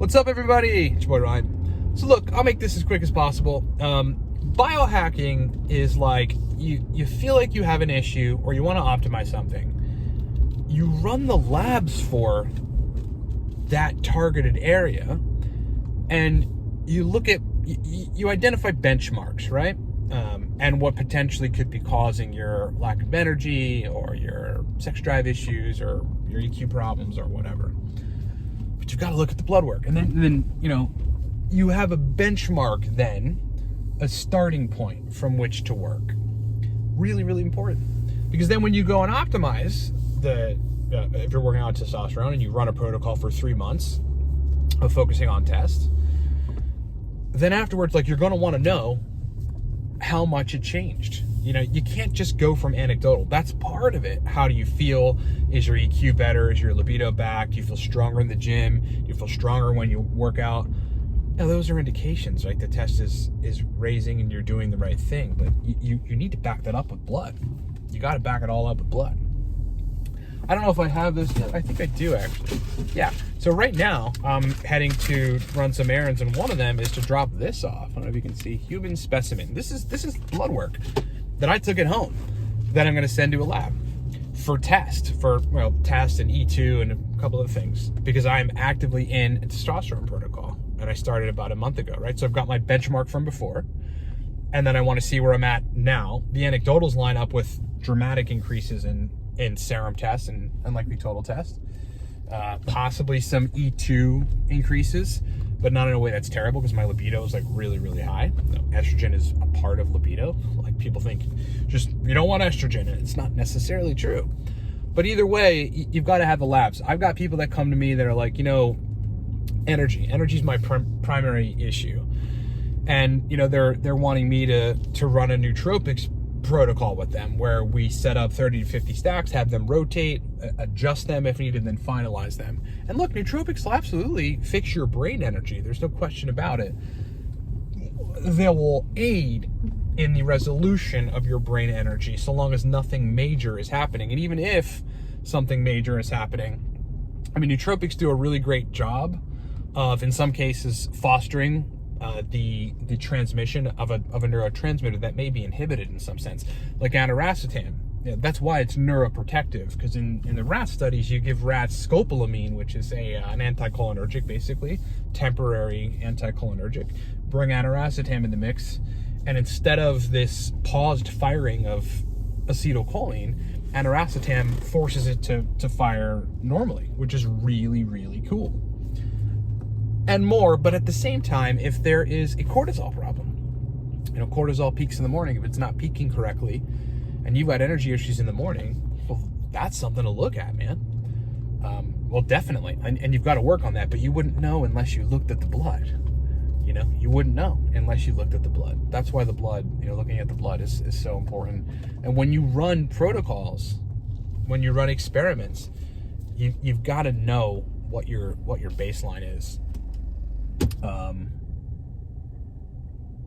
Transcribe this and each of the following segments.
What's up, everybody? It's your boy Ryan. So look, I'll make this as quick as possible. Biohacking is like you feel like you have an issue or you want to optimize something. You run the labs for that targeted area and you look at, you identify benchmarks, right? And what potentially could be causing your lack of energy or your sex drive issues or your EQ problems or whatever. But you've got to look at the blood work. And then you have a benchmark then, a starting point from which to work. Really, really important. Because then when you go and optimize if you're working on testosterone and you run a protocol for 3 months of focusing on tests, then afterwards, you're going to want to know how much it changed. You can't just go from anecdotal. That's part of it. How do you feel? Is your EQ better? Is your libido back? Do you feel stronger in the gym? Do you feel stronger when you work out? Now, those are indications, right? The test is raising and you're doing the right thing, but you need to back that up with blood. You got to back it all up with blood. I don't know if I have this yet. I think I do, actually. Yeah. So right now, I'm heading to run some errands, and one of them is to drop this off. I don't know if you can see, human specimen. This is blood work that I took at home that I'm going to send to a lab for test, test and E2 and a couple of things, because I'm actively in a testosterone protocol, and I started about a month ago, right? So I've got my benchmark from before, and then I want to see where I'm at now. The anecdotals line up with dramatic increases in serum tests and unlikely total test, possibly some E2 increases, but not in a way that's terrible because my libido is really, really high. Estrogen is a part of libido. People think just you don't want estrogen, and it's not necessarily true. But either way, you've got to have the labs. I've got people that come to me that are like, energy is my primary issue, and they're wanting me to run a nootropics protocol with them where we set up 30 to 50 stacks, have them rotate, adjust them if needed, then finalize them. And look, nootropics will absolutely fix your brain energy. There's no question about it. They will aid in the resolution of your brain energy so long as nothing major is happening. And even if something major is happening, nootropics do a really great job of, in some cases, fostering the transmission of a neurotransmitter that may be inhibited in some sense, like aniracetam. That's why it's neuroprotective, because in the rat studies, you give rats scopolamine, which is an anticholinergic, basically, temporary anticholinergic. Bring aniracetam in the mix, and instead of this paused firing of acetylcholine, aniracetam forces it to fire normally, which is really, really cool. And more, but at the same time, if there is a cortisol problem, cortisol peaks in the morning. If it's not peaking correctly and you've got energy issues in the morning, well, that's something to look at, man. Well, definitely. And you've got to work on that, but you wouldn't know unless you looked at the blood. You wouldn't know unless you looked at the blood. That's why the blood, looking at the blood is so important. And when you run protocols, when you run experiments, you've got to know what your baseline is.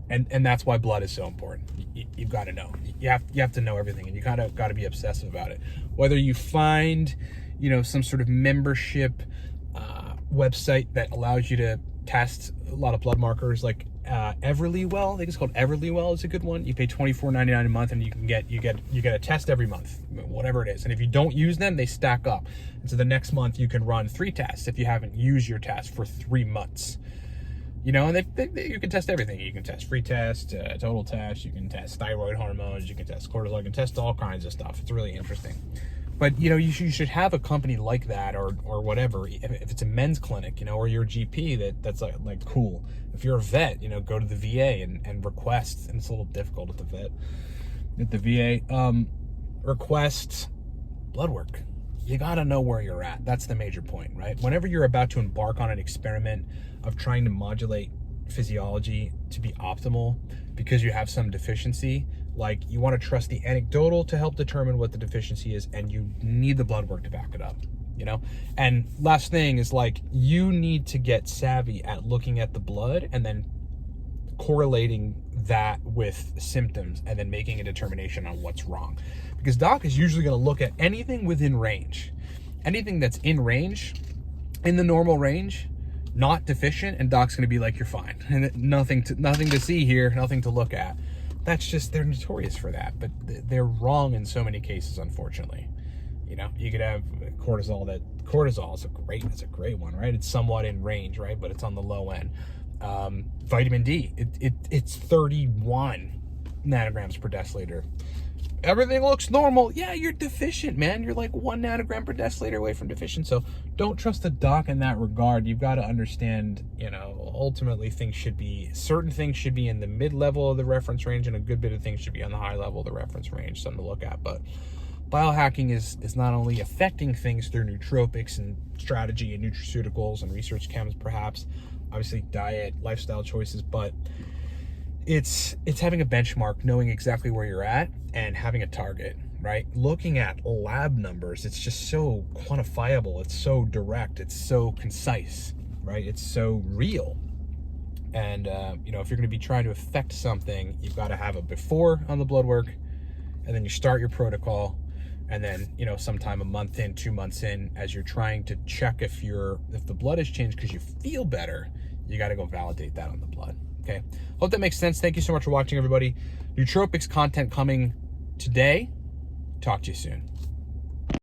And that's why blood is so important. You've got to know. You have to know everything, and you got to be obsessive about it. Whether you find, some sort of membership website that allows you to test a lot of blood markers, like Everlywell. I think it's called Everlywell. Is a good one. You pay $24.99 a month, and you get a test every month, whatever it is. And if you don't use them, they stack up. And so the next month you can run 3 tests if you haven't used your test for 3 months. And you can test everything. You can test free test, total test. You can test thyroid hormones. You can test cortisol. You can test all kinds of stuff. It's really interesting. But, you should have a company like that or whatever. If it's a men's clinic, or you're a GP, that's like cool. If you're a vet, go to the VA and request. And it's a little difficult at the vet. At the VA, request blood work. You got to know where you're at. That's the major point, right? Whenever you're about to embark on an experiment of trying to modulate physiology to be optimal because you have some deficiency, you want to trust the anecdotal to help determine what the deficiency is, and you need the blood work to back it up, And last thing is you need to get savvy at looking at the blood and then correlating that with symptoms and then making a determination on what's wrong. Because doc is usually going to look at anything within range. Anything that's in range, in the normal range, not deficient, and doc's gonna be like, you're fine, and nothing to see here, nothing to look at. That's just, they're notorious for that, but they're wrong in so many cases, unfortunately. You know, you could have cortisol is a great one, right? It's somewhat in range, right? But it's on the low end. Vitamin D, it's 31 nanograms per deciliter. Everything looks normal. Yeah, you're deficient, man. You're like 1 nanogram per deciliter away from deficient. So don't trust the doc in that regard. You've got to understand, you know, ultimately certain things should be in the mid-level of the reference range, and a good bit of things should be on the high level of the reference range, something to look at. But biohacking is not only affecting things through nootropics and strategy and nutraceuticals and research chems, perhaps, obviously diet, lifestyle choices, but it's having a benchmark, knowing exactly where you're at, and having a target, right? Looking at lab numbers, it's just so quantifiable, it's so direct, it's so concise, right? It's so real. And you know, if you're going to be trying to affect something, you've got to have a before on the blood work, and then you start your protocol, and then, you know, sometime a month in, 2 months in, as you're trying to check if the blood has changed because you feel better, you got to go validate that on the blood. Okay, hope that makes sense. Thank you so much for watching, everybody. Nootropics content coming today. Talk to you soon.